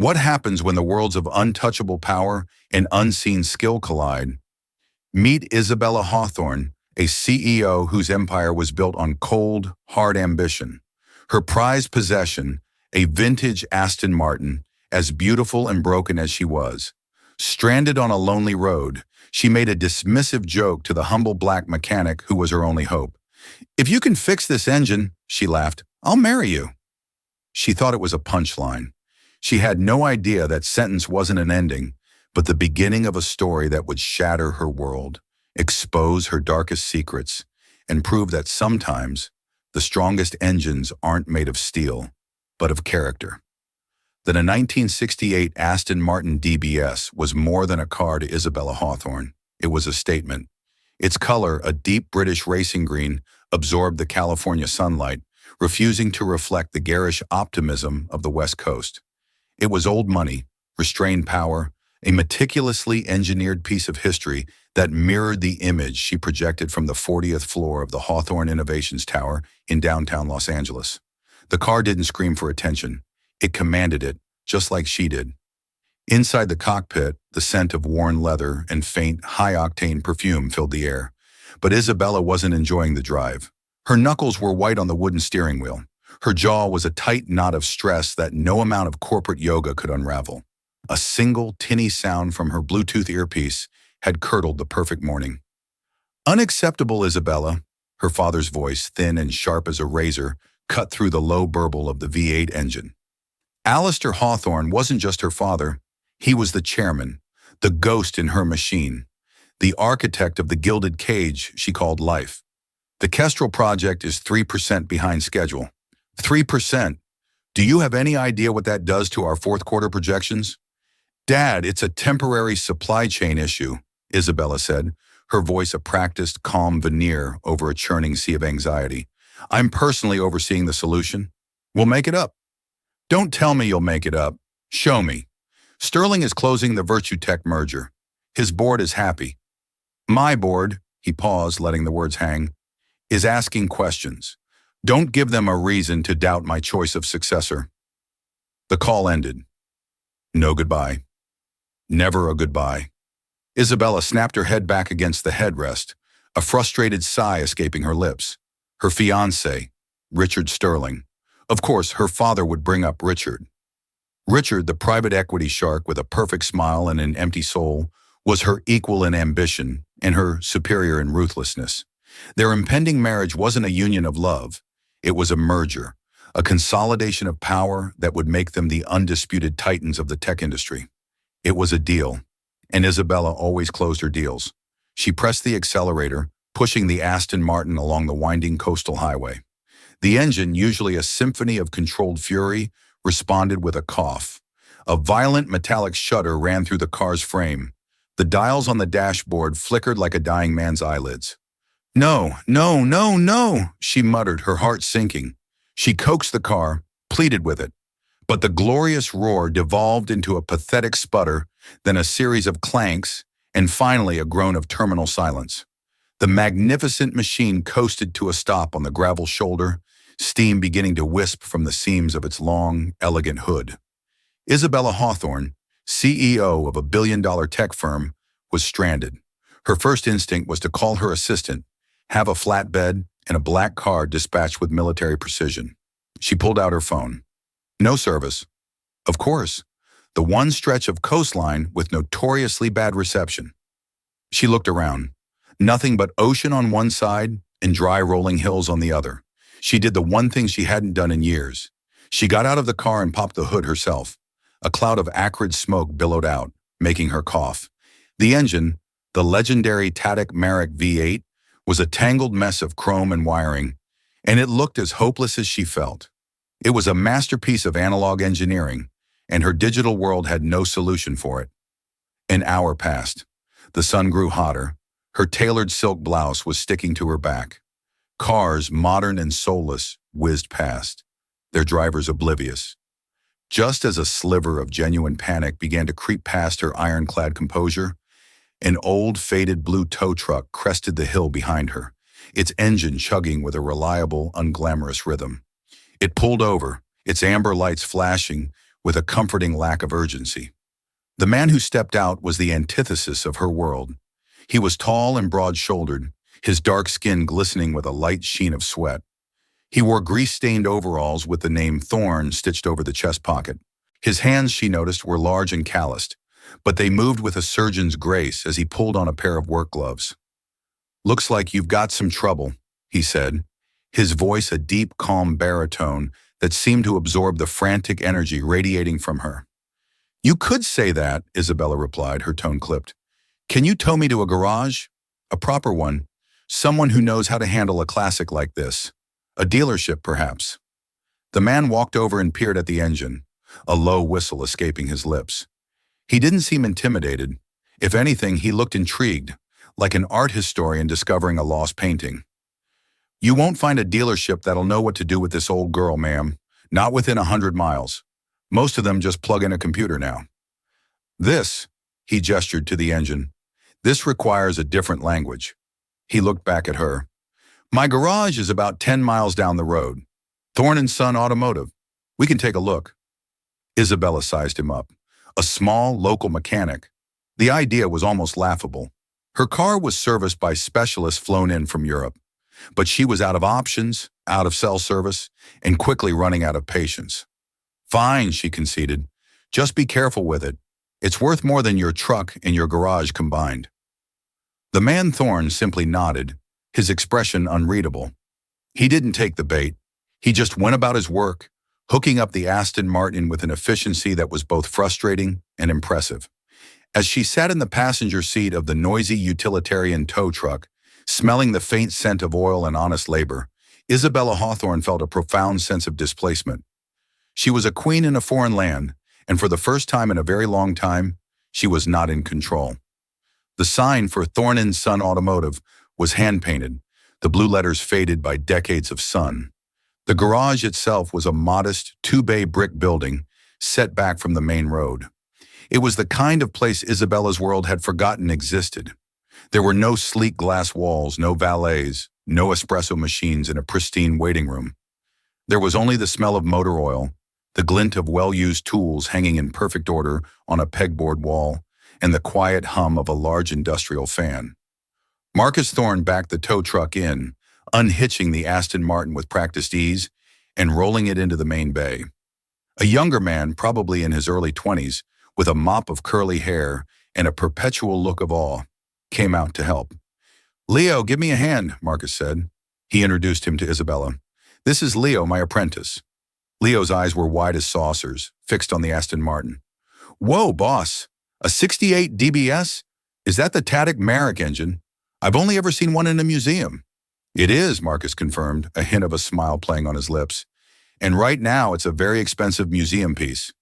What happens when the worlds of untouchable power and unseen skill collide? Meet Isabella Hawthorne, a CEO whose empire was built on cold, hard ambition. Her prized possession, a vintage Aston Martin, as beautiful and broken as she was. Stranded on a lonely road, she made a dismissive joke to the humble black mechanic who was her only hope. "If you can fix this engine," she laughed, "I'll marry you." She thought it was a punchline. She had no idea that sentence wasn't an ending, but the beginning of a story that would shatter her world, expose her darkest secrets, and prove that sometimes the strongest engines aren't made of steel, but of character. That a 1968 Aston Martin DBS was more than a car to Isabella Hawthorne. It was a statement. Its color, a deep British racing green, absorbed the California sunlight, refusing to reflect the garish optimism of the West Coast. It was old money, restrained power, a meticulously engineered piece of history that mirrored the image she projected from the 40th floor of the Hawthorne Innovations Tower in downtown Los Angeles. The car didn't scream for attention. It commanded it, just like she did. Inside the cockpit, the scent of worn leather and faint, high-octane perfume filled the air. But Isabella wasn't enjoying the drive. Her knuckles were white on the wooden steering wheel. Her jaw was a tight knot of stress that no amount of corporate yoga could unravel. A single, tinny sound from her Bluetooth earpiece had curdled the perfect morning. "Unacceptable, Isabella," her father's voice, thin and sharp as a razor, cut through the low burble of the V8 engine. Alistair Hawthorne wasn't just her father. He was the chairman, the ghost in her machine, the architect of the gilded cage she called life. The Kestrel project is 3% behind schedule. 3%. Do you have any idea what that does to our fourth quarter projections? "Dad, it's a temporary supply chain issue," Isabella said, her voice a practiced, calm veneer over a churning sea of anxiety. "I'm personally overseeing the solution. We'll make it up." "Don't tell me you'll make it up. Show me." "Sterling is closing the Virtue Tech merger. His board is happy. My board," he paused, letting the words hang, "is asking questions. Don't give them a reason to doubt my choice of successor." The call ended. No goodbye. Never a goodbye. Isabella snapped her head back against the headrest, a frustrated sigh escaping her lips. Her fiancé, Richard Sterling. Of course, her father would bring up Richard. Richard, the private equity shark with a perfect smile and an empty soul, was her equal in ambition and her superior in ruthlessness. Their impending marriage wasn't a union of love. It was a merger, a consolidation of power that would make them the undisputed titans of the tech industry. It was a deal, and Isabella always closed her deals. She pressed the accelerator, pushing the Aston Martin along the winding coastal highway. The engine, usually a symphony of controlled fury, responded with a cough. A violent metallic shudder ran through the car's frame. The dials on the dashboard flickered like a dying man's eyelids. "No, no, no, no," she muttered, her heart sinking. She coaxed the car, pleaded with it. But the glorious roar devolved into a pathetic sputter, then a series of clanks, and finally a groan of terminal silence. The magnificent machine coasted to a stop on the gravel shoulder, steam beginning to wisp from the seams of its long, elegant hood. Isabella Hawthorne, CEO of a billion-dollar tech firm, was stranded. Her first instinct was to call her assistant, have a flatbed, and a black car dispatched with military precision. She pulled out her phone. No service. Of course, the one stretch of coastline with notoriously bad reception. She looked around. Nothing but ocean on one side and dry rolling hills on the other. She did the one thing she hadn't done in years. She got out of the car and popped the hood herself. A cloud of acrid smoke billowed out, making her cough. The engine, the legendary Tadek Marek V8, was a tangled mess of chrome and wiring, and it looked as hopeless as she felt. It was a masterpiece of analog engineering, and her digital world had no solution for it. An hour passed. The sun grew hotter. Her tailored silk blouse was sticking to her back. Cars, modern and soulless, whizzed past, their drivers oblivious. Just as a sliver of genuine panic began to creep past her ironclad composure, an old, faded blue tow truck crested the hill behind her, its engine chugging with a reliable, unglamorous rhythm. It pulled over, its amber lights flashing, with a comforting lack of urgency. The man who stepped out was the antithesis of her world. He was tall and broad-shouldered, his dark skin glistening with a light sheen of sweat. He wore grease-stained overalls with the name Thorn stitched over the chest pocket. His hands, she noticed, were large and calloused, but they moved with a surgeon's grace as he pulled on a pair of work gloves. "Looks like you've got some trouble," he said, his voice a deep, calm baritone that seemed to absorb the frantic energy radiating from her. "You could say that," Isabella replied, her tone clipped. "Can you tow me to a garage? A proper one. Someone who knows how to handle a classic like this. A dealership, perhaps." The man walked over and peered at the engine, a low whistle escaping his lips. He didn't seem intimidated. If anything, he looked intrigued, like an art historian discovering a lost painting. "You won't find a dealership that'll know what to do with this old girl, ma'am. Not within 100 miles. Most of them just plug in a computer now. This," he gestured to the engine, "this requires a different language." He looked back at her. "My garage is about 10 miles down the road. Thorn & Son Automotive. We can take a look." Isabella sized him up. A small, local mechanic. The idea was almost laughable. Her car was serviced by specialists flown in from Europe. But she was out of options, out of cell service, and quickly running out of patience. "Fine," she conceded. "Just be careful with it. It's worth more than your truck and your garage combined." The man Thorn simply nodded, his expression unreadable. He didn't take the bait. He just went about his work, hooking up the Aston Martin with an efficiency that was both frustrating and impressive. As she sat in the passenger seat of the noisy utilitarian tow truck, smelling the faint scent of oil and honest labor, Isabella Hawthorne felt a profound sense of displacement. She was a queen in a foreign land, and for the first time in a very long time, she was not in control. The sign for Thorn & Son Automotive was hand-painted, the blue letters faded by decades of sun. The garage itself was a modest, two-bay brick building set back from the main road. It was the kind of place Isabella's world had forgotten existed. There were no sleek glass walls, no valets, no espresso machines in a pristine waiting room. There was only the smell of motor oil, the glint of well-used tools hanging in perfect order on a pegboard wall, and the quiet hum of a large industrial fan. Marcus Thorne backed the tow truck in, unhitching the Aston Martin with practiced ease and rolling it into the main bay. A younger man, probably in his early 20s, with a mop of curly hair and a perpetual look of awe, came out to help. "Leo, give me a hand," Marcus said. He introduced him to Isabella. "This is Leo, my apprentice." Leo's eyes were wide as saucers, fixed on the Aston Martin. "Whoa, boss, a 68 DBS? Is that the Tadek Marek engine? I've only ever seen one in a museum." "It is," Marcus confirmed, a hint of a smile playing on his lips. "And right now it's a very expensive museum piece."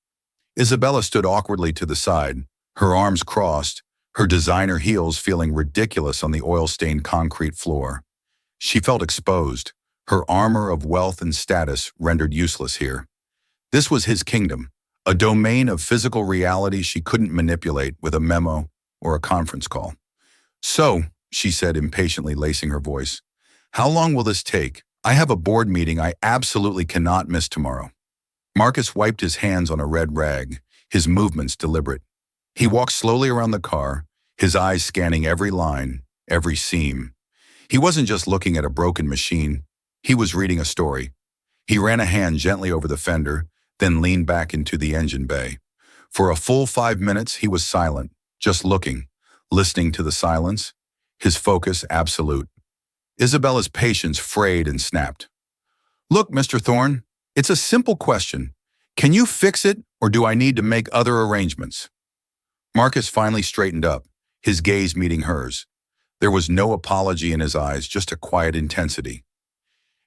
Isabella stood awkwardly to the side, her arms crossed, her designer heels feeling ridiculous on the oil-stained concrete floor. She felt exposed, her armor of wealth and status rendered useless here. This was his kingdom, a domain of physical reality she couldn't manipulate with a memo or a conference call. "So," she said, impatiently lacing her voice, "how long will this take? I have a board meeting I absolutely cannot miss tomorrow." Marcus wiped his hands on a red rag, his movements deliberate. He walked slowly around the car, his eyes scanning every line, every seam. He wasn't just looking at a broken machine, he was reading a story. He ran a hand gently over the fender, then leaned back into the engine bay. For a full 5 minutes, he was silent, just looking, listening to the silence, his focus absolute. Isabella's patience frayed and snapped. "Look, Mr. Thorne, it's a simple question. Can you fix it, or do I need to make other arrangements?" Marcus finally straightened up, his gaze meeting hers. There was no apology in his eyes, just a quiet intensity.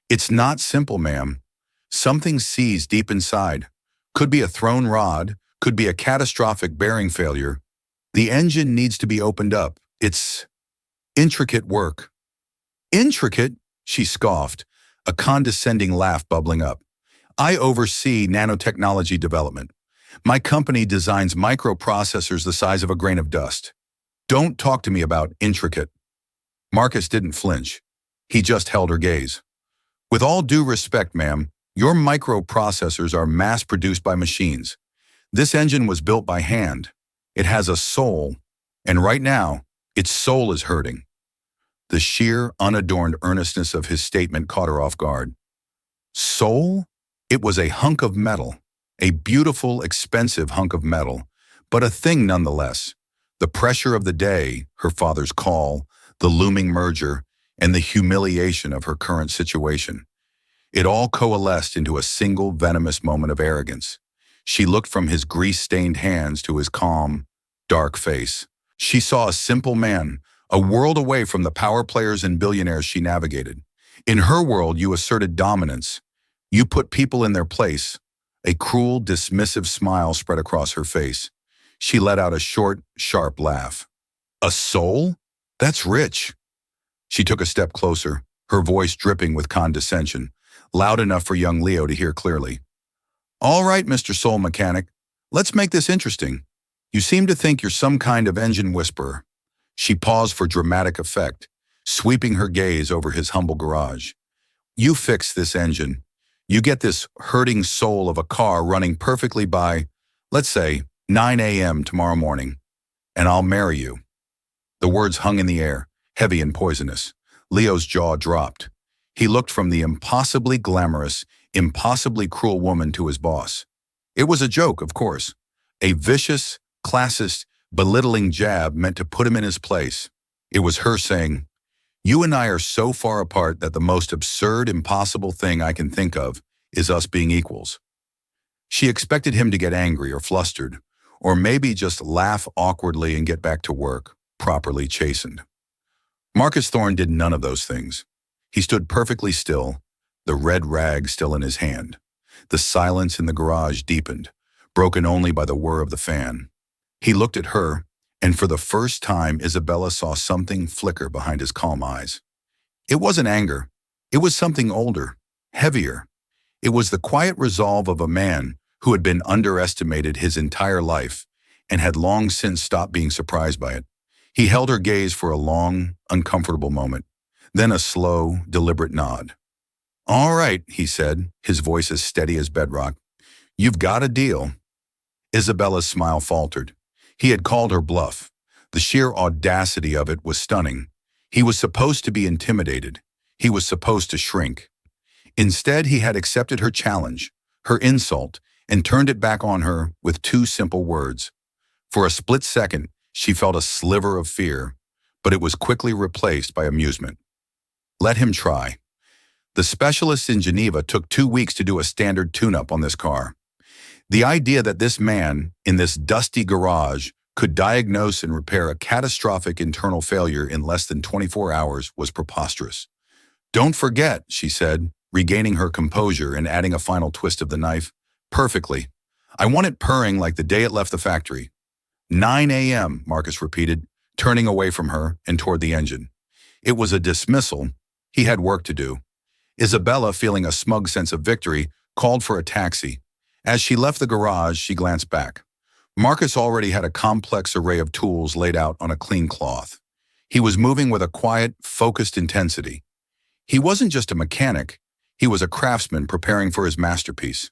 "It's not simple, ma'am. Something seized deep inside. Could be a thrown rod, could be a catastrophic bearing failure. The engine needs to be opened up. It's intricate work." "Intricate?" she scoffed, a condescending laugh bubbling up. "I oversee nanotechnology development. My company designs microprocessors the size of a grain of dust. Don't talk to me about intricate." Marcus didn't flinch. He just held her gaze. "With all due respect, ma'am, your microprocessors are mass-produced by machines. This engine was built by hand. It has a soul, and right now, its soul is hurting. The sheer, unadorned earnestness of his statement caught her off guard. Soul? It was a hunk of metal, a beautiful, expensive hunk of metal, but a thing nonetheless. The pressure of the day, her father's call, the looming merger, and the humiliation of her current situation. It all coalesced into a single venomous moment of arrogance. She looked from his grease-stained hands to his calm, dark face. She saw a simple man, a world away from the power players and billionaires she navigated. In her world, you asserted dominance. You put people in their place. A cruel, dismissive smile spread across her face. She let out a short, sharp laugh. A soul? That's rich. She took a step closer, her voice dripping with condescension, loud enough for young Leo to hear clearly. All right, Mr. Soul Mechanic, let's make this interesting. You seem to think you're some kind of engine whisperer. She paused for dramatic effect, sweeping her gaze over his humble garage. You fix this engine. You get this hurting soul of a car running perfectly by, let's say, 9 a.m. tomorrow morning, and I'll marry you. The words hung in the air, heavy and poisonous. Leo's jaw dropped. He looked from the impossibly glamorous, impossibly cruel woman to his boss. It was a joke, of course. A vicious, classist, belittling jab meant to put him in his place. It was her saying, "You and I are so far apart that the most absurd, impossible thing I can think of is us being equals." She expected him to get angry or flustered, or maybe just laugh awkwardly and get back to work, properly chastened. Marcus Thorne did none of those things. He stood perfectly still, the red rag still in his hand. The silence in the garage deepened, broken only by the whir of the fan. He looked at her, and for the first time Isabella saw something flicker behind his calm eyes. It wasn't anger. It was something older, heavier. It was the quiet resolve of a man who had been underestimated his entire life and had long since stopped being surprised by it. He held her gaze for a long, uncomfortable moment, then a slow, deliberate nod. "All right," he said, his voice as steady as bedrock. "You've got a deal." Isabella's smile faltered. He had called her bluff. The sheer audacity of it was stunning. He was supposed to be intimidated. He was supposed to shrink. Instead, he had accepted her challenge, her insult, and turned it back on her with two simple words. For a split second, she felt a sliver of fear, but it was quickly replaced by amusement. Let him try. The specialists in Geneva took 2 weeks to do a standard tune-up on this car. The idea that this man, in this dusty garage, could diagnose and repair a catastrophic internal failure in less than 24 hours was preposterous. "Don't forget," she said, regaining her composure and adding a final twist of the knife. "Perfectly. I want it purring like the day it left the factory." 9 a.m., Marcus repeated, turning away from her and toward the engine. It was a dismissal. He had work to do. Isabella, feeling a smug sense of victory, called for a taxi. As she left the garage, she glanced back. Marcus already had a complex array of tools laid out on a clean cloth. He was moving with a quiet, focused intensity. He wasn't just a mechanic. He was a craftsman preparing for his masterpiece.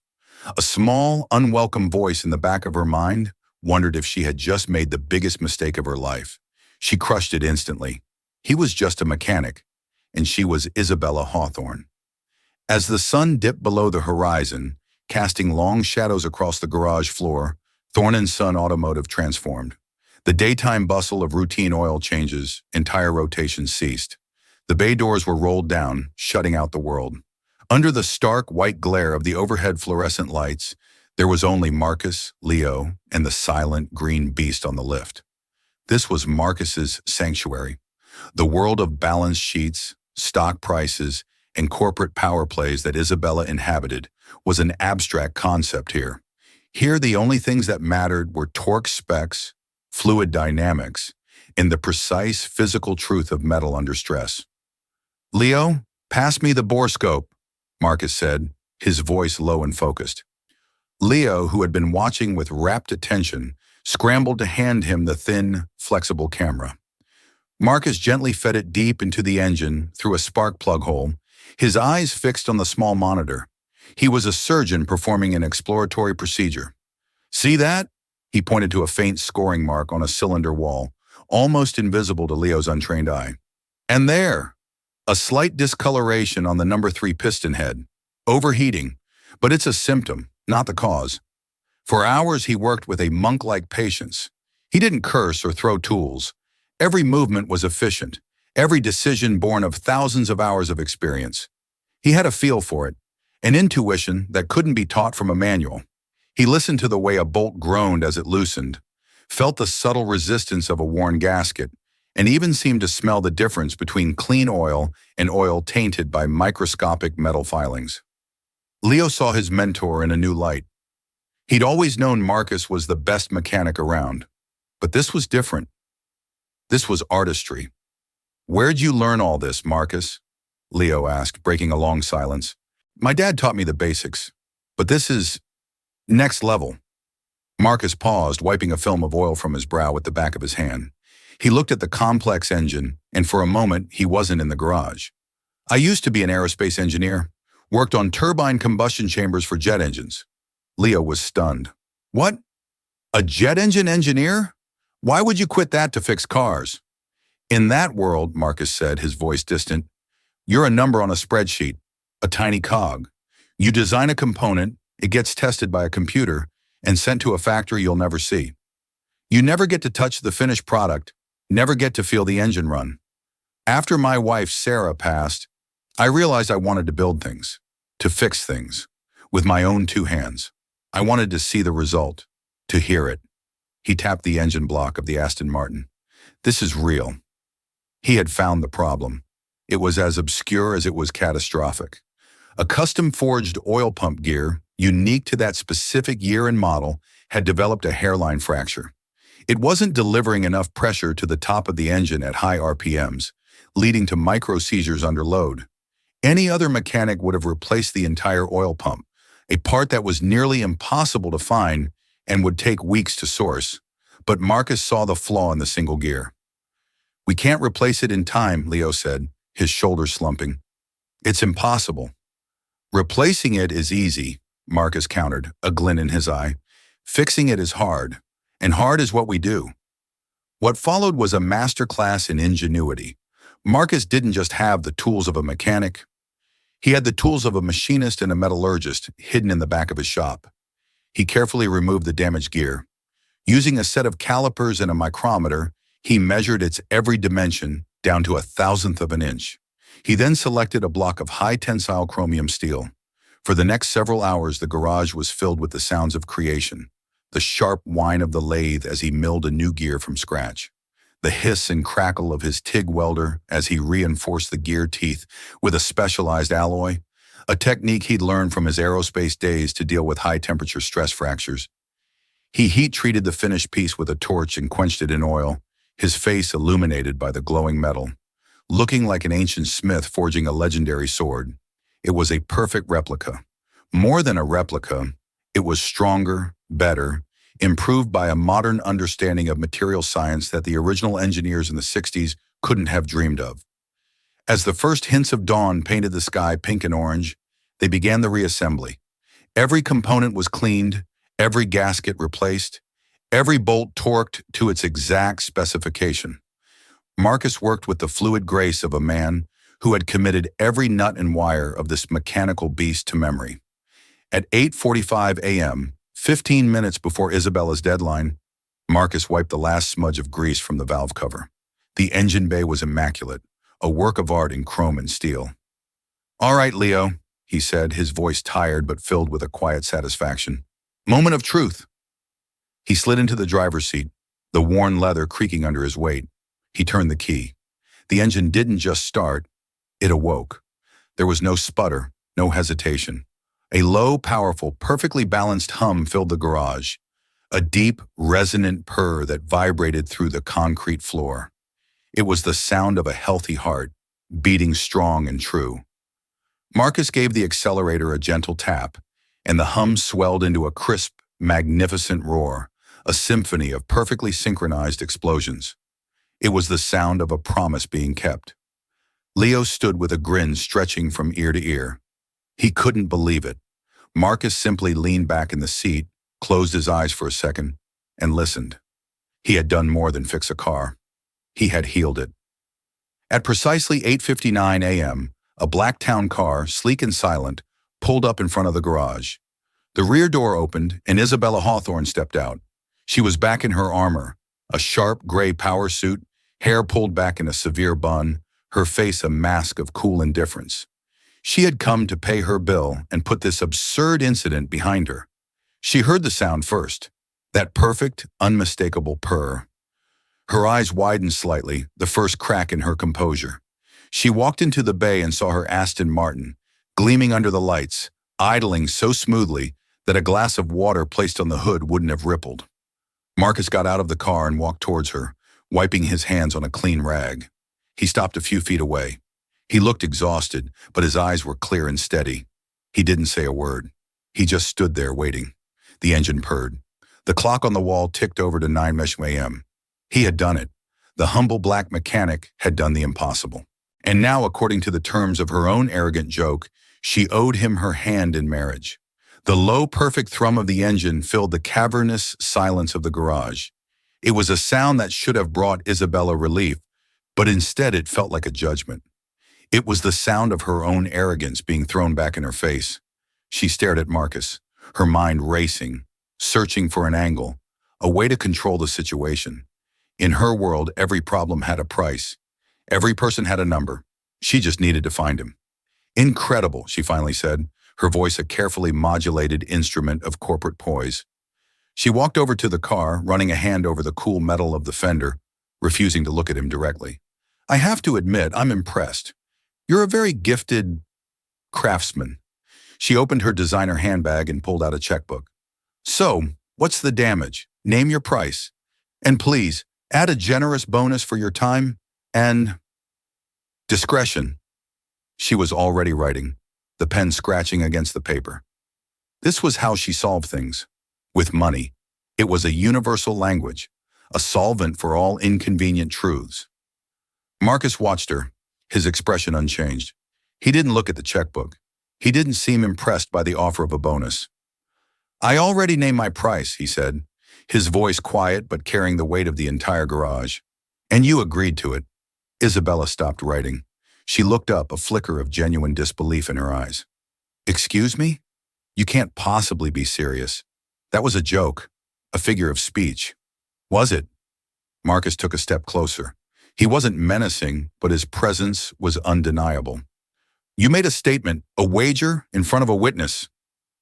A small, unwelcome voice in the back of her mind wondered if she had just made the biggest mistake of her life. She crushed it instantly. He was just a mechanic, and she was Isabella Hawthorne. As the sun dipped below the horizon, casting long shadows across the garage floor, Thorne & Son Automotive transformed. The daytime bustle of routine oil changes, entire rotations ceased. The bay doors were rolled down, shutting out the world. Under the stark white glare of the overhead fluorescent lights, there was only Marcus, Leo, and the silent green beast on the lift. This was Marcus's sanctuary. The world of balance sheets, stock prices, and corporate power plays that Isabella inhabited was an abstract concept here. Here, the only things that mattered were torque specs, fluid dynamics, and the precise physical truth of metal under stress. "Leo, pass me the borescope," Marcus said, his voice low and focused. Leo, who had been watching with rapt attention, scrambled to hand him the thin, flexible camera. Marcus gently fed it deep into the engine through a spark plug hole, his eyes fixed on the small monitor. He was a surgeon performing an exploratory procedure. See that? He pointed to a faint scoring mark on a cylinder wall, almost invisible to Leo's untrained eye. And there, a slight discoloration on the number 3 piston head. Overheating, but it's a symptom, not the cause. For hours he worked with a monk-like patience. He didn't curse or throw tools. Every movement was efficient, every decision born of thousands of hours of experience. He had a feel for it, an intuition that couldn't be taught from a manual. He listened to the way a bolt groaned as it loosened, felt the subtle resistance of a worn gasket, and even seemed to smell the difference between clean oil and oil tainted by microscopic metal filings. Leo saw his mentor in a new light. He'd always known Marcus was the best mechanic around, but this was different. This was artistry. "Where'd you learn all this, Marcus?" Leo asked, breaking a long silence. "My dad taught me the basics, but this is next level." Marcus paused, wiping a film of oil from his brow with the back of his hand. He looked at the complex engine, and for a moment, he wasn't in the garage. "I used to be an aerospace engineer, worked on turbine combustion chambers for jet engines." Leo was stunned. "What? A jet engine engineer? Why would you quit that to fix cars?" "In that world," Marcus said, his voice distant, "you're a number on a spreadsheet, a tiny cog. You design a component, it gets tested by a computer, and sent to a factory you'll never see. You never get to touch the finished product, never get to feel the engine run. After my wife, Sarah, passed, I realized I wanted to build things, to fix things, with my own 2 hands. I wanted to see the result, to hear it." He tapped the engine block of the Aston Martin. "This is real." He had found the problem. It was as obscure as it was catastrophic. A custom-forged oil pump gear, unique to that specific year and model, had developed a hairline fracture. It wasn't delivering enough pressure to the top of the engine at high RPMs, leading to micro-seizures under load. Any other mechanic would have replaced the entire oil pump, a part that was nearly impossible to find and would take weeks to source. But Marcus saw the flaw in the single gear. "We can't replace it in time," Leo said, his shoulders slumping. "It's impossible." "Replacing it is easy," Marcus countered, a glint in his eye. "Fixing it is hard, and hard is what we do." What followed was a masterclass in ingenuity. Marcus didn't just have the tools of a mechanic. He had the tools of a machinist and a metallurgist hidden in the back of his shop. He carefully removed the damaged gear. Using a set of calipers and a micrometer, he measured its every dimension down to 1/1000th of an inch. He then selected a block of high-tensile chromium steel. For the next several hours, the garage was filled with the sounds of creation, the sharp whine of the lathe as he milled a new gear from scratch, the hiss and crackle of his TIG welder as he reinforced the gear teeth with a specialized alloy, a technique he'd learned from his aerospace days to deal with high-temperature stress fractures. He heat-treated the finished piece with a torch and quenched it in oil, his face illuminated by the glowing metal. Looking like an ancient smith forging a legendary sword, it was a perfect replica. More than a replica, it was stronger, better, improved by a modern understanding of material science that the original engineers in the 60s couldn't have dreamed of. As the first hints of dawn painted the sky pink and orange, they began the reassembly. Every component was cleaned, every gasket replaced, every bolt torqued to its exact specification. Marcus worked with the fluid grace of a man who had committed every nut and wire of this mechanical beast to memory. At 8:45 a.m., 15 minutes before Isabella's deadline, Marcus wiped the last smudge of grease from the valve cover. The engine bay was immaculate, a work of art in chrome and steel. "All right, Leo," he said, his voice tired but filled with a quiet satisfaction. "Moment of truth." He slid into the driver's seat, the worn leather creaking under his weight. He turned the key. The engine didn't just start, it awoke. There was no sputter, no hesitation. A low, powerful, perfectly balanced hum filled the garage, a deep, resonant purr that vibrated through the concrete floor. It was the sound of a healthy heart, beating strong and true. Marcus gave the accelerator a gentle tap, and the hum swelled into a crisp, magnificent roar, a symphony of perfectly synchronized explosions. It was the sound of a promise being kept. Leo stood with a grin stretching from ear to ear. He couldn't believe it. Marcus simply leaned back in the seat, closed his eyes for a second, and listened. He had done more than fix a car. He had healed it. At precisely 8:59 a.m., a black town car, sleek and silent, pulled up in front of the garage. The rear door opened, and Isabella Hawthorne stepped out. She was back in her armor, a sharp gray power suit, hair pulled back in a severe bun, her face a mask of cool indifference. She had come to pay her bill and put this absurd incident behind her. She heard the sound first, that perfect, unmistakable purr. Her eyes widened slightly, the first crack in her composure. She walked into the bay and saw her Aston Martin, gleaming under the lights, idling so smoothly that a glass of water placed on the hood wouldn't have rippled. Marcus got out of the car and walked towards her, wiping his hands on a clean rag. He stopped a few feet away. He looked exhausted, but his eyes were clear and steady. He didn't say a word. He just stood there waiting. The engine purred. The clock on the wall ticked over to 9 a.m. He had done it. The humble black mechanic had done the impossible. And now, according to the terms of her own arrogant joke, she owed him her hand in marriage. The low, perfect thrum of the engine filled the cavernous silence of the garage. It was a sound that should have brought Isabella relief, but instead it felt like a judgment. It was the sound of her own arrogance being thrown back in her face. She stared at Marcus, her mind racing, searching for an angle, a way to control the situation. In her world, every problem had a price. Every person had a number. She just needed to find him. Incredible, she finally said, her voice a carefully modulated instrument of corporate poise. She walked over to the car, running a hand over the cool metal of the fender, refusing to look at him directly. I have to admit, I'm impressed. You're a very gifted craftsman. She opened her designer handbag and pulled out a checkbook. So, what's the damage? Name your price. And please, add a generous bonus for your time and discretion. She was already writing, the pen scratching against the paper. This was how she solved things. With money. It was a universal language, a solvent for all inconvenient truths. Marcus watched her, his expression unchanged. He didn't look at the checkbook. He didn't seem impressed by the offer of a bonus. I already named my price, he said, his voice quiet but carrying the weight of the entire garage. And you agreed to it. Isabella stopped writing. She looked up, a flicker of genuine disbelief in her eyes. Excuse me? You can't possibly be serious. That was a joke, a figure of speech. Was it? Marcus took a step closer. He wasn't menacing, but his presence was undeniable. You made a statement, a wager, in front of a witness.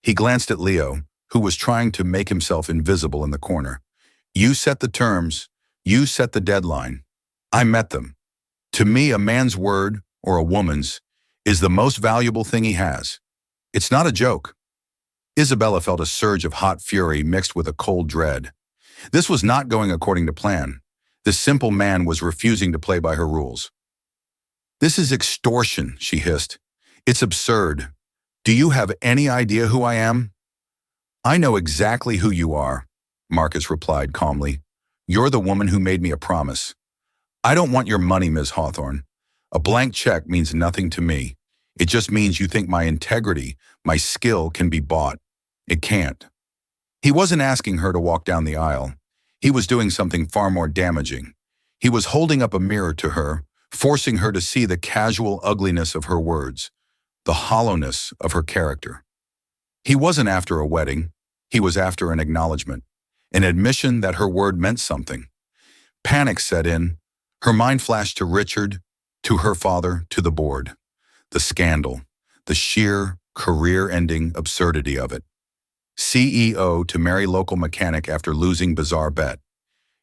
He glanced at Leo, who was trying to make himself invisible in the corner. You set the terms. You set the deadline. I met them. To me, a man's word, or a woman's, is the most valuable thing he has. It's not a joke. Isabella felt a surge of hot fury mixed with a cold dread. This was not going according to plan. This simple man was refusing to play by her rules. This is extortion, she hissed. It's absurd. Do you have any idea who I am? I know exactly who you are, Marcus replied calmly. You're the woman who made me a promise. I don't want your money, Ms. Hawthorne. A blank check means nothing to me. It just means you think my integrity, my skill can be bought. It can't. He wasn't asking her to walk down the aisle. He was doing something far more damaging. He was holding up a mirror to her, forcing her to see the casual ugliness of her words, the hollowness of her character. He wasn't after a wedding. He was after an acknowledgement, an admission that her word meant something. Panic set in. Her mind flashed to Richard, to her father, to the board. The scandal, the sheer, career-ending absurdity of it. CEO to marry local mechanic after losing bizarre bet.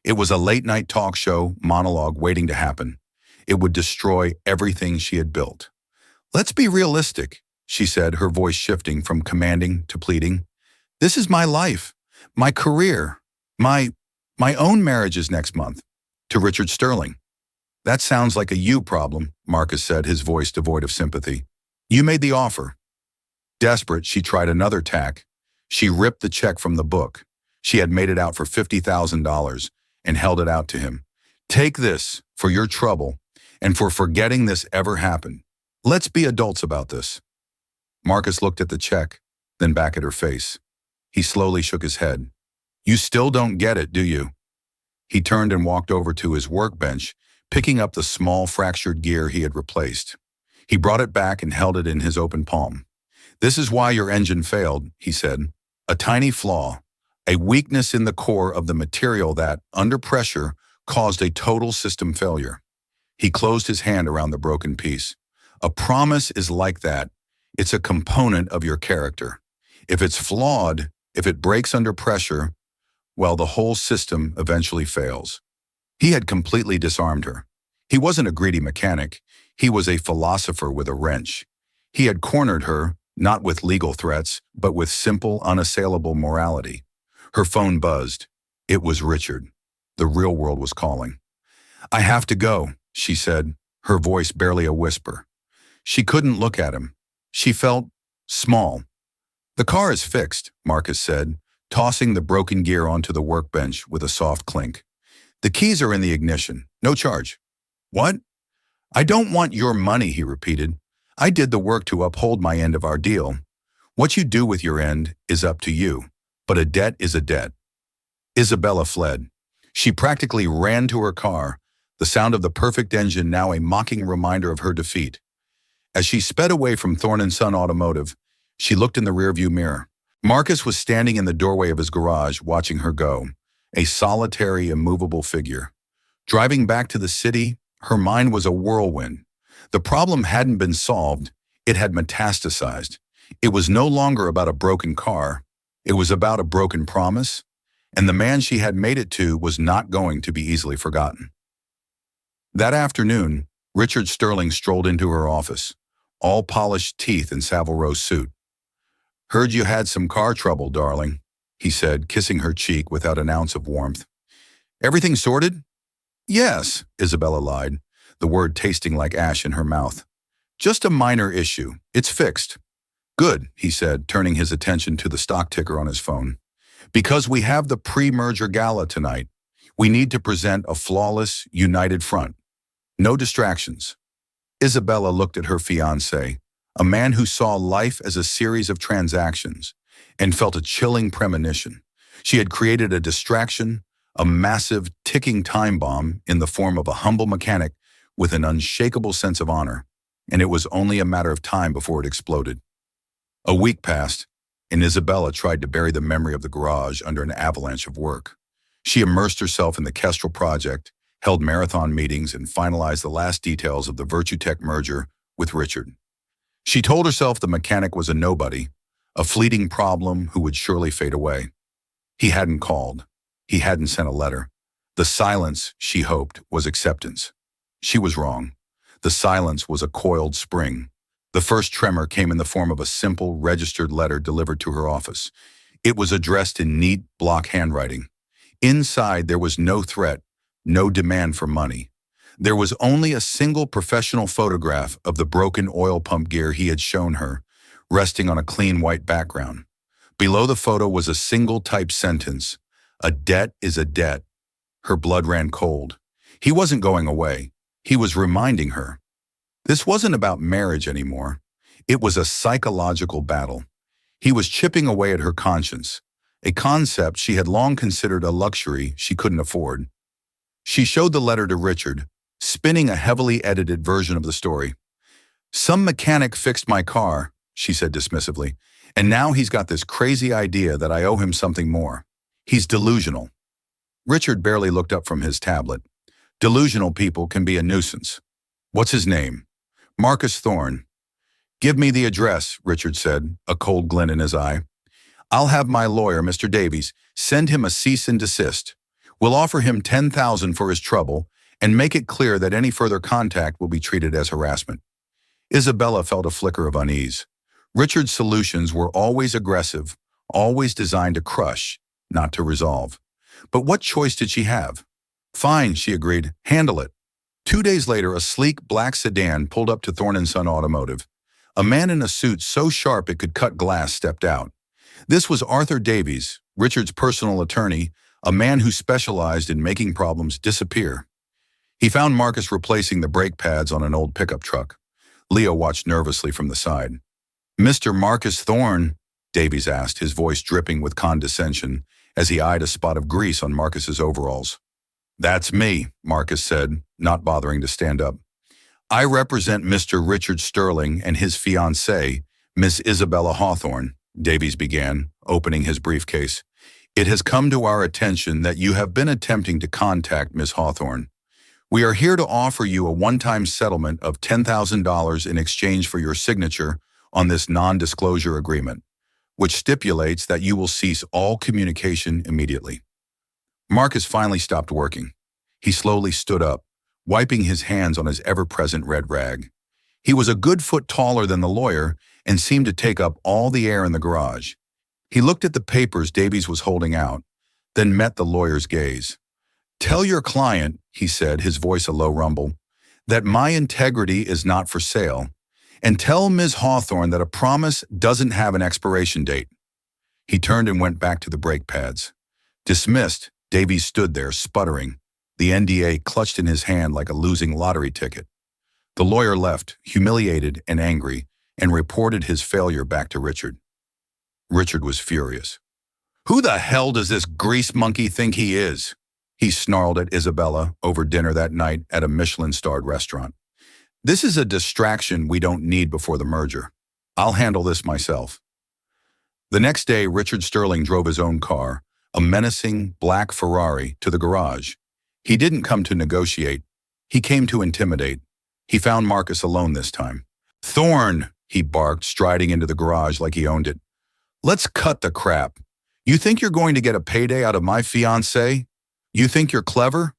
It was a late-night talk show monologue waiting to happen. It would destroy everything she had built. Let's be realistic, she said, her voice shifting from commanding to pleading. This is my life, my career, my own marriage is next month. To Richard Sterling. That sounds like a you problem, Marcus said, his voice devoid of sympathy. You made the offer. Desperate, she tried another tack. She ripped the check from the book. She had made it out for $50,000 and held it out to him. Take this for your trouble and for forgetting this ever happened. Let's be adults about this. Marcus looked at the check, then back at her face. He slowly shook his head. You still don't get it, do you? He turned and walked over to his workbench, picking up the small fractured gear he had replaced. He brought it back and held it in his open palm. This is why your engine failed, he said. A tiny flaw, a weakness in the core of the material that, under pressure, caused a total system failure. He closed his hand around the broken piece. A promise is like that. It's a component of your character. If it's flawed, if it breaks under pressure, well, the whole system eventually fails. He had completely disarmed her. He wasn't a greedy mechanic. He was a philosopher with a wrench. He had cornered her, not with legal threats, but with simple, unassailable morality. Her phone buzzed. It was Richard. The real world was calling. I have to go, she said, her voice barely a whisper. She couldn't look at him. She felt small. The car is fixed, Marcus said, tossing the broken gear onto the workbench with a soft clink. The keys are in the ignition. No charge. What? I don't want your money, he repeated. I did the work to uphold my end of our deal. What you do with your end is up to you, but a debt is a debt. Isabella fled. She practically ran to her car, the sound of the perfect engine now a mocking reminder of her defeat. As she sped away from Thorne & Son Automotive, she looked in the rearview mirror. Marcus was standing in the doorway of his garage watching her go, a solitary, immovable figure. Driving back to the city, her mind was a whirlwind. The problem hadn't been solved, it had metastasized. It was no longer about a broken car, it was about a broken promise, and the man she had made it to was not going to be easily forgotten. That afternoon, Richard Sterling strolled into her office, all polished teeth and Savile Row suit. Heard you had some car trouble, darling, he said, kissing her cheek without an ounce of warmth. Everything sorted? Yes, Isabella lied, the word tasting like ash in her mouth. Just a minor issue. It's fixed. Good, he said, turning his attention to the stock ticker on his phone. Because we have the pre-merger gala tonight, we need to present a flawless, united front. No distractions. Isabella looked at her fiancé, a man who saw life as a series of transactions, and felt a chilling premonition. She had created a distraction, a massive, ticking time bomb in the form of a humble mechanic with an unshakable sense of honor, and it was only a matter of time before it exploded. A week passed, and Isabella tried to bury the memory of the garage under an avalanche of work. She immersed herself in the Kestrel project, held marathon meetings, and finalized the last details of the Virtutech merger with Richard. She told herself the mechanic was a nobody, a fleeting problem who would surely fade away. He hadn't called. He hadn't sent a letter. The silence, she hoped, was acceptance. She was wrong. The silence was a coiled spring. The first tremor came in the form of a simple, registered letter delivered to her office. It was addressed in neat, block handwriting. Inside, there was no threat, no demand for money. There was only a single professional photograph of the broken oil pump gear he had shown her, resting on a clean white background. Below the photo was a single typed sentence, "A debt is a debt." Her blood ran cold. He wasn't going away. He was reminding her. This wasn't about marriage anymore. It was a psychological battle. He was chipping away at her conscience, a concept she had long considered a luxury she couldn't afford. She showed the letter to Richard, spinning a heavily edited version of the story. Some mechanic fixed my car, she said dismissively, and now he's got this crazy idea that I owe him something more. He's delusional. Richard barely looked up from his tablet. Delusional people can be a nuisance. What's his name? Marcus Thorne. Give me the address, Richard said, a cold glint in his eye. I'll have my lawyer, Mr. Davies, send him a cease and desist. We'll offer him $10,000 for his trouble and make it clear that any further contact will be treated as harassment. Isabella felt a flicker of unease. Richard's solutions were always aggressive, always designed to crush, not to resolve. But what choice did she have? Fine, she agreed. Handle it. 2 days later, a sleek black sedan pulled up to Thorne & Son Automotive. A man in a suit so sharp it could cut glass stepped out. This was Arthur Davies, Richard's personal attorney, a man who specialized in making problems disappear. He found Marcus replacing the brake pads on an old pickup truck. Leo watched nervously from the side. Mr. Marcus Thorne, Davies asked, his voice dripping with condescension as he eyed a spot of grease on Marcus's overalls. That's me, Marcus said, not bothering to stand up. I represent Mr. Richard Sterling and his fiancée, Miss Isabella Hawthorne, Davies began, opening his briefcase. It has come to our attention that you have been attempting to contact Miss Hawthorne. We are here to offer you a one-time settlement of $10,000 in exchange for your signature on this non-disclosure agreement, which stipulates that you will cease all communication immediately. Marcus finally stopped working. He slowly stood up, wiping his hands on his ever-present red rag. He was a good foot taller than the lawyer and seemed to take up all the air in the garage. He looked at the papers Davies was holding out, then met the lawyer's gaze. Tell your client, he said, his voice a low rumble, that my integrity is not for sale, and tell Ms. Hawthorne that a promise doesn't have an expiration date. He turned and went back to the brake pads. Dismissed, Davies stood there, sputtering, the NDA clutched in his hand like a losing lottery ticket. The lawyer left, humiliated and angry, and reported his failure back to Richard. Richard was furious. Who the hell does this grease monkey think he is? He snarled at Isabella over dinner that night at a Michelin-starred restaurant. This is a distraction we don't need before the merger. I'll handle this myself. The next day, Richard Sterling drove his own car, a menacing black Ferrari, to the garage. He didn't come to negotiate. He came to intimidate. He found Marcus alone this time. Thorne, he barked, striding into the garage like he owned it. Let's cut the crap. You think you're going to get a payday out of my fiancée? You think you're clever?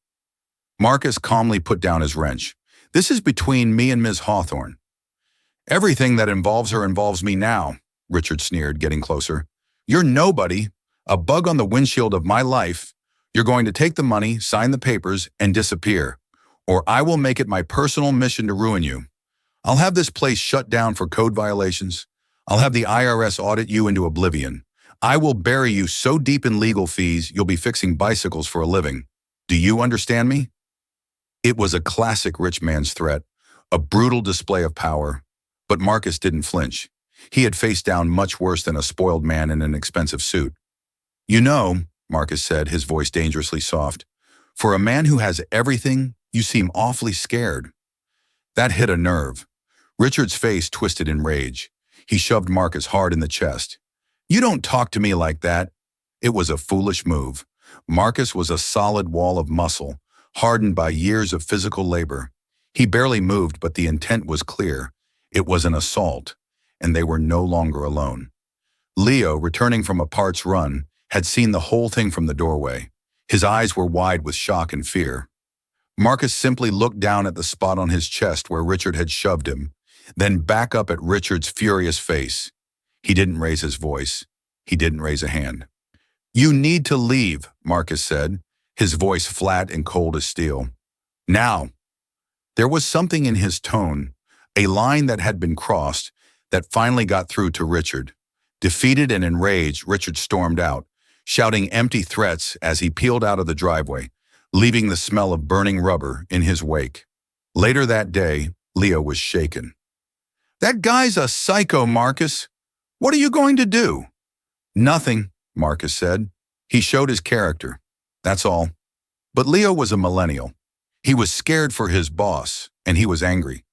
Marcus calmly put down his wrench. This is between me and Ms. Hawthorne. Everything that involves her involves me now, Richard sneered, getting closer. You're nobody, a bug on the windshield of my life. You're going to take the money, sign the papers, and disappear, or I will make it my personal mission to ruin you. I'll have this place shut down for code violations. I'll have the IRS audit you into oblivion. I will bury you so deep in legal fees you'll be fixing bicycles for a living. Do you understand me? It was a classic rich man's threat, a brutal display of power. But Marcus didn't flinch. He had faced down much worse than a spoiled man in an expensive suit. You know, Marcus said, his voice dangerously soft, for a man who has everything, you seem awfully scared. That hit a nerve. Richard's face twisted in rage. He shoved Marcus hard in the chest. You don't talk to me like that. It was a foolish move. Marcus was a solid wall of muscle, hardened by years of physical labor. He barely moved, but the intent was clear. It was an assault, and they were no longer alone. Leo, returning from a parts run, had seen the whole thing from the doorway. His eyes were wide with shock and fear. Marcus simply looked down at the spot on his chest where Richard had shoved him, then back up at Richard's furious face. He didn't raise his voice. He didn't raise a hand. You need to leave, Marcus said, his voice flat and cold as steel. Now. There was something in his tone, a line that had been crossed, that finally got through to Richard. Defeated and enraged, Richard stormed out, shouting empty threats as he peeled out of the driveway, leaving the smell of burning rubber in his wake. Later that day, Leo was shaken. That guy's a psycho, Marcus. What are you going to do? Nothing, Marcus said. He showed his character. That's all. But Leo was a millennial. He was scared for his boss, and he was angry.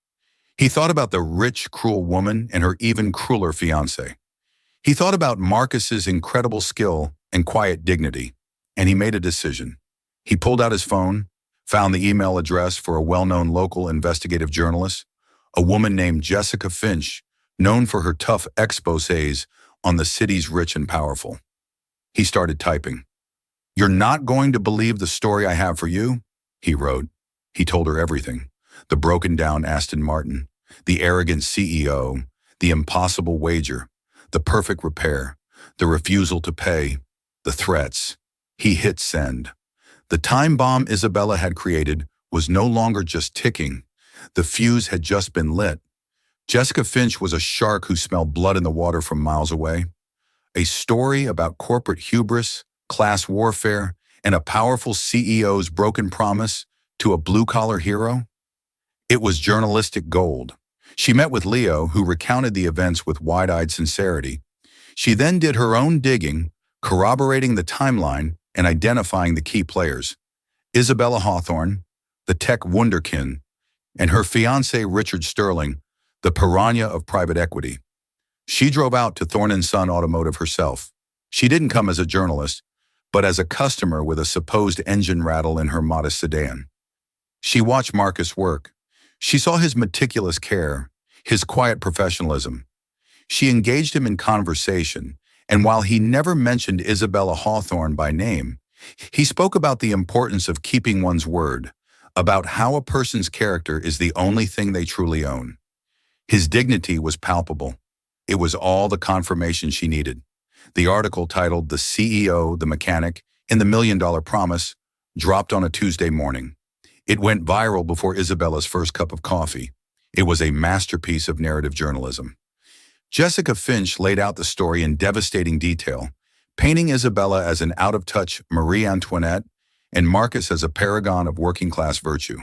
He thought about the rich, cruel woman and her even crueler fiancé. He thought about Marcus's incredible skill and quiet dignity, and he made a decision. He pulled out his phone, found the email address for a well-known local investigative journalist, a woman named Jessica Finch, known for her tough exposés on the city's rich and powerful. He started typing. You're not going to believe the story I have for you, he wrote. He told her everything. The broken-down Aston Martin, the arrogant CEO, the impossible wager, the perfect repair, the refusal to pay, the threats. He hit send. The time bomb Isabella had created was no longer just ticking. The fuse had just been lit. Jessica Finch was a shark who smelled blood in the water from miles away. A story about corporate hubris, class warfare, and a powerful CEO's broken promise to a blue-collar hero. It was journalistic gold. She met with Leo, who recounted the events with wide-eyed sincerity. She then did her own digging, corroborating the timeline and identifying the key players. Isabella Hawthorne, the tech wunderkind, and her fiancé Richard Sterling, the piranha of private equity. She drove out to Thorne & Son Automotive herself. She didn't come as a journalist, but as a customer with a supposed engine rattle in her modest sedan. She watched Marcus work. She saw his meticulous care, his quiet professionalism. She engaged him in conversation, and while he never mentioned Isabella Hawthorne by name, he spoke about the importance of keeping one's word, about how a person's character is the only thing they truly own. His dignity was palpable. It was all the confirmation she needed. The article titled "The CEO, the Mechanic, and the $1 Million Promise" dropped on a Tuesday morning. It went viral before Isabella's first cup of coffee. It was a masterpiece of narrative journalism. Jessica Finch laid out the story in devastating detail, painting Isabella as an out-of-touch Marie Antoinette and Marcus as a paragon of working-class virtue.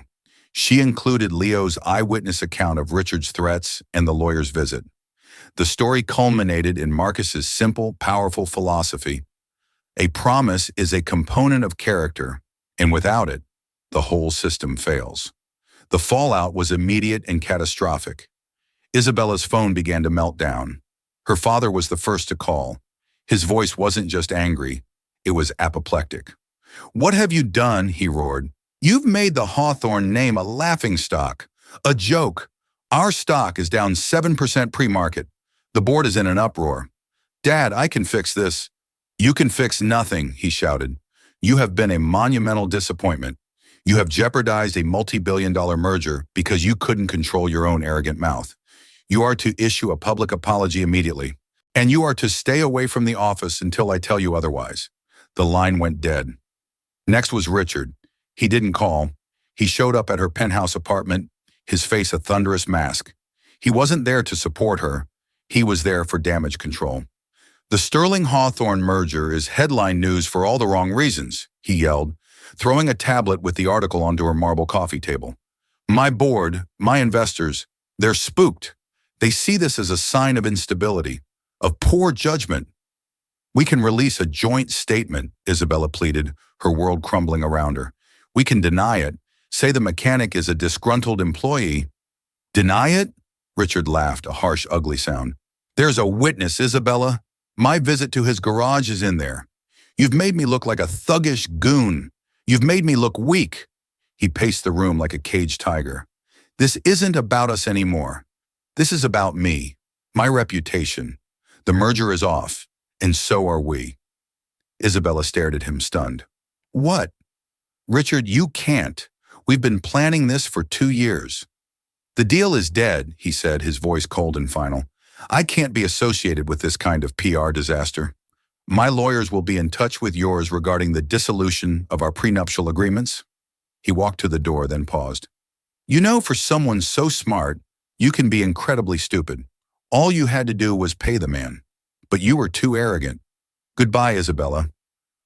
She included Leo's eyewitness account of Richard's threats and the lawyer's visit. The story culminated in Marcus's simple, powerful philosophy. A promise is a component of character, and without it, the whole system fails. The fallout was immediate and catastrophic. Isabella's phone began to melt down. Her father was the first to call. His voice wasn't just angry, it was apoplectic. "What have you done?" he roared. "You've made the Hawthorne name a laughingstock, a joke. Our stock is down 7% pre-market. The board is in an uproar. Dad, I can fix this." "You can fix nothing," he shouted. "You have been a monumental disappointment. You have jeopardized a multi-billion-dollar merger because you couldn't control your own arrogant mouth. You are to issue a public apology immediately, and you are to stay away from the office until I tell you otherwise." The line went dead. Next was Richard. He didn't call. He showed up at her penthouse apartment, his face a thunderous mask. He wasn't there to support her. He was there for damage control. "The Sterling-Hawthorne merger is headline news for all the wrong reasons," he yelled, throwing a tablet with the article onto her marble coffee table. "My board, my investors, they're spooked. They see this as a sign of instability, of poor judgment." "We can release a joint statement," Isabella pleaded, her world crumbling around her. "We can deny it, say the mechanic is a disgruntled employee." "Deny it?" Richard laughed, a harsh, ugly sound. "There's a witness, Isabella. My visit to his garage is in there. You've made me look like a thuggish goon. You've made me look weak." He paced the room like a caged tiger. "This isn't about us anymore. This is about me, my reputation. The merger is off, and so are we." Isabella stared at him, stunned. "What?" "Richard, you can't. We've been planning this for 2 years. "The deal is dead," he said, his voice cold and final. "I can't be associated with this kind of PR disaster. My lawyers will be in touch with yours regarding the dissolution of our prenuptial agreements." He walked to the door, then paused. "You know, for someone so smart, you can be incredibly stupid. All you had to do was pay the man. But you were too arrogant. Goodbye, Isabella."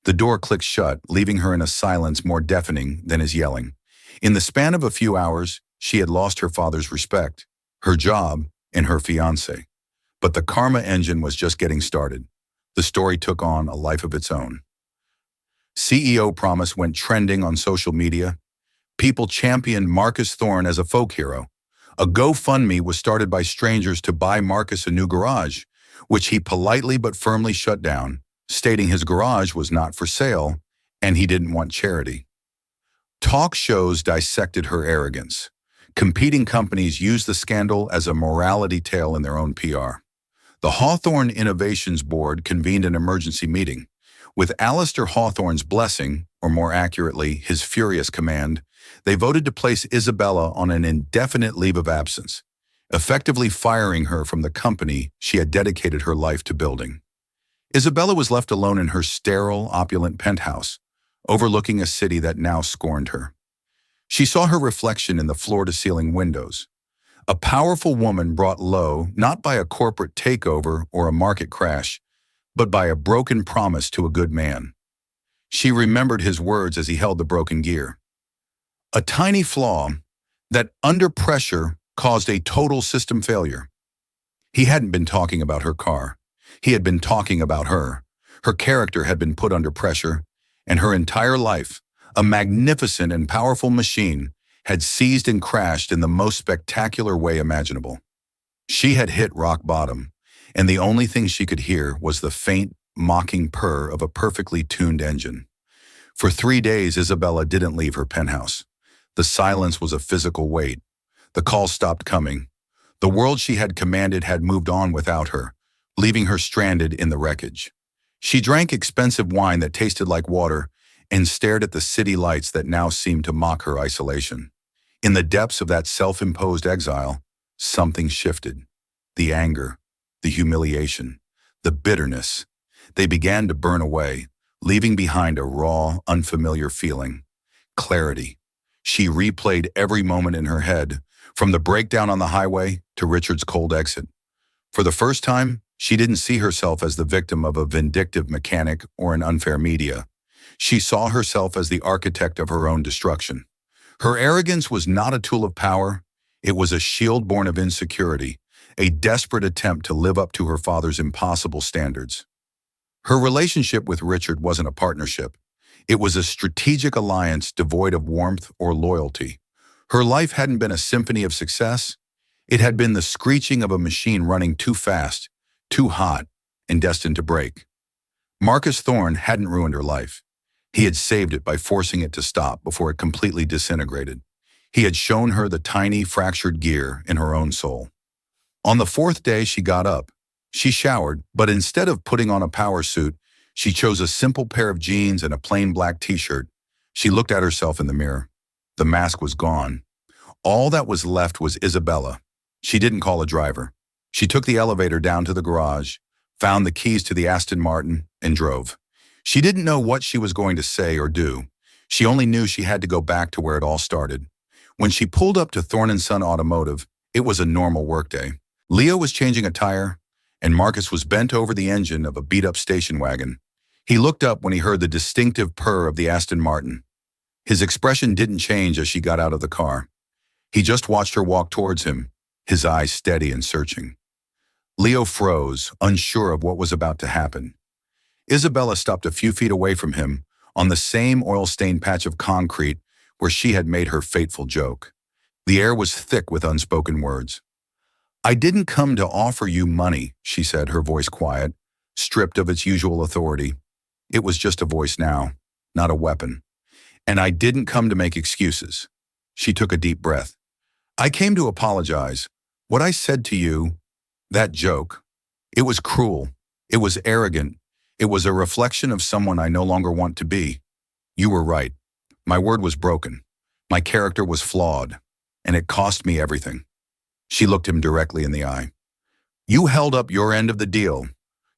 The door clicked shut, leaving her in a silence more deafening than his yelling. In the span of a few hours, she had lost her father's respect, her job, and her fiancé. But the karma engine was just getting started. The story took on a life of its own. CEO Promise went trending on social media. People championed Marcus Thorne as a folk hero. A GoFundMe was started by strangers to buy Marcus a new garage, which he politely but firmly shut down, stating his garage was not for sale and he didn't want charity. Talk shows dissected her arrogance. Competing companies used the scandal as a morality tale in their own PR. The Hawthorne Innovations Board convened an emergency meeting. With Alistair Hawthorne's blessing, or more accurately, his furious command, they voted to place Isabella on an indefinite leave of absence, effectively firing her from the company she had dedicated her life to building. Isabella was left alone in her sterile, opulent penthouse, overlooking a city that now scorned her. She saw her reflection in the floor-to-ceiling windows. A powerful woman brought low not by a corporate takeover or a market crash, but by a broken promise to a good man. She remembered his words as he held the broken gear. A tiny flaw that, under pressure, caused a total system failure. He hadn't been talking about her car. He had been talking about her. Her character had been put under pressure, and her entire life, a magnificent and powerful machine, had seized and crashed in the most spectacular way imaginable. She had hit rock bottom, and the only thing she could hear was the faint, mocking purr of a perfectly tuned engine. For 3 days, Isabella didn't leave her penthouse. The silence was a physical weight. The calls stopped coming. The world she had commanded had moved on without her, leaving her stranded in the wreckage. She drank expensive wine that tasted like water and stared at the city lights that now seemed to mock her isolation. In the depths of that self-imposed exile, something shifted. The anger, the humiliation, the bitterness. They began to burn away, leaving behind a raw, unfamiliar feeling. Clarity. She replayed every moment in her head, from the breakdown on the highway to Richard's cold exit. For the first time, she didn't see herself as the victim of a vindictive mechanic or an unfair media. She saw herself as the architect of her own destruction. Her arrogance was not a tool of power. It was a shield born of insecurity, a desperate attempt to live up to her father's impossible standards. Her relationship with Richard wasn't a partnership. It was a strategic alliance devoid of warmth or loyalty. Her life hadn't been a symphony of success. It had been the screeching of a machine running too fast, too hot, and destined to break. Marcus Thorne hadn't ruined her life. He had saved it by forcing it to stop before it completely disintegrated. He had shown her the tiny, fractured gear in her own soul. On the 4th day, she got up. She showered, but instead of putting on a power suit, she chose a simple pair of jeans and a plain black t-shirt. She looked at herself in the mirror. The mask was gone. All that was left was Isabella. She didn't call a driver. She took the elevator down to the garage, found the keys to the Aston Martin, and drove. She didn't know what she was going to say or do. She only knew she had to go back to where it all started. When she pulled up to Thorne & Son Automotive, it was a normal workday. Leo was changing a tire, and Marcus was bent over the engine of a beat-up station wagon. He looked up when he heard the distinctive purr of the Aston Martin. His expression didn't change as she got out of the car. He just watched her walk towards him, his eyes steady and searching. Leo froze, unsure of what was about to happen. Isabella stopped a few feet away from him, on the same oil-stained patch of concrete where she had made her fateful joke. The air was thick with unspoken words. "I didn't come to offer you money," she said, her voice quiet, stripped of its usual authority. It was just a voice now, not a weapon. "And I didn't come to make excuses." She took a deep breath. "I came to apologize. What I said to you, that joke, it was cruel. It was arrogant. It was a reflection of someone I no longer want to be. You were right. My word was broken. My character was flawed, and it cost me everything." She looked him directly in the eye. "You held up your end of the deal.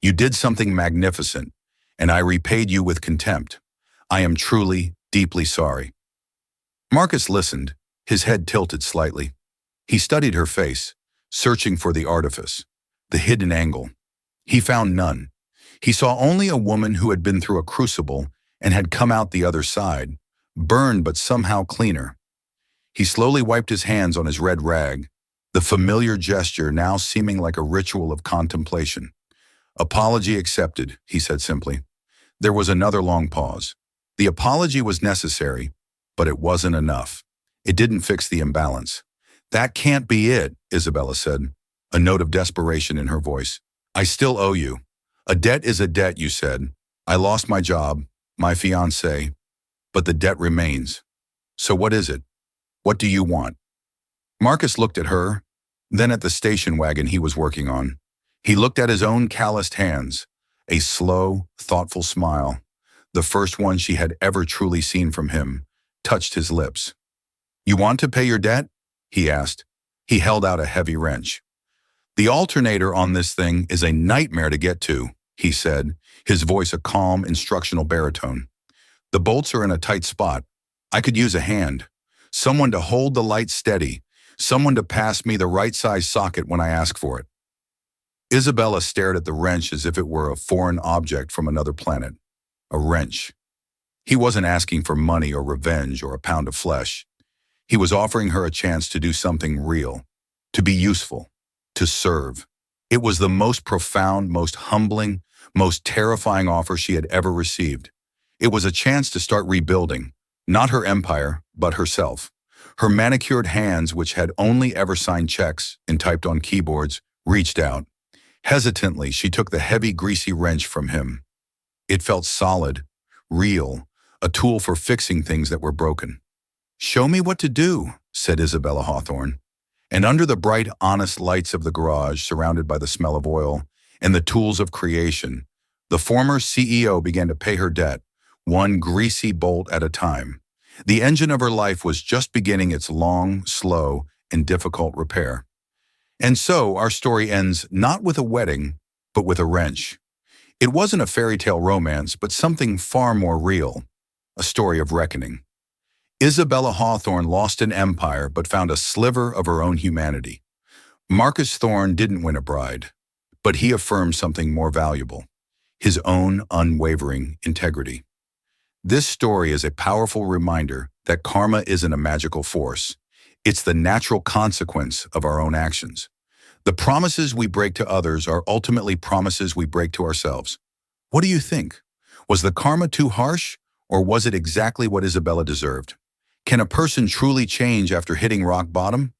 You did something magnificent, and I repaid you with contempt. I am truly, deeply sorry." Marcus listened, his head tilted slightly. He studied her face, searching for the artifice, the hidden angle. He found none. He saw only a woman who had been through a crucible and had come out the other side, burned but somehow cleaner. He slowly wiped his hands on his red rag, the familiar gesture now seeming like a ritual of contemplation. "Apology accepted," he said simply. There was another long pause. The apology was necessary, but it wasn't enough. It didn't fix the imbalance. "That can't be it," Isabella said, a note of desperation in her voice. "I still owe you. A debt is a debt," you said. "I lost my job, my fiancé, but the debt remains. So what is it? What do you want?" Marcus looked at her, then at the station wagon he was working on. He looked at his own calloused hands, a slow, thoughtful smile, the first one she had ever truly seen from him, touched his lips. "You want to pay your debt?" he asked. He held out a heavy wrench. "The alternator on this thing is a nightmare to get to," he said, his voice a calm, instructional baritone. "The bolts are in a tight spot. I could use a hand. Someone to hold the light steady. Someone to pass me the right size socket when I ask for it." Isabella stared at the wrench as if it were a foreign object from another planet. A wrench. He wasn't asking for money or revenge or a pound of flesh. He was offering her a chance to do something real, to be useful, to serve. It was the most profound, most humbling, most terrifying offer she had ever received. It was a chance to start rebuilding, not her empire, but herself. Her manicured hands, which had only ever signed checks and typed on keyboards, reached out. Hesitantly, she took the heavy, greasy wrench from him. It felt solid, real, a tool for fixing things that were broken. "Show me what to do," said Isabella Hawthorne. And under the bright, honest lights of the garage, surrounded by the smell of oil and the tools of creation, the former CEO began to pay her debt, one greasy bolt at a time. The engine of her life was just beginning its long, slow, and difficult repair. And so our story ends not with a wedding, but with a wrench. It wasn't a fairy tale romance, but something far more real, a story of reckoning. Isabella Hawthorne lost an empire but found a sliver of her own humanity. Marcus Thorne didn't win a bride, but he affirmed something more valuable, his own unwavering integrity. This story is a powerful reminder that karma isn't a magical force. It's the natural consequence of our own actions. The promises we break to others are ultimately promises we break to ourselves. What do you think? Was the karma too harsh, or was it exactly what Isabella deserved? Can a person truly change after hitting rock bottom?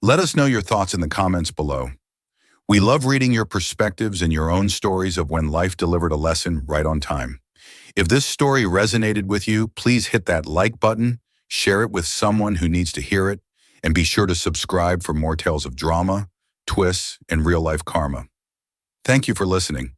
Let us know your thoughts in the comments below. We love reading your perspectives and your own stories of when life delivered a lesson right on time. If this story resonated with you, please hit that like button, share it with someone who needs to hear it, and be sure to subscribe for more tales of drama, twists, and real-life karma. Thank you for listening.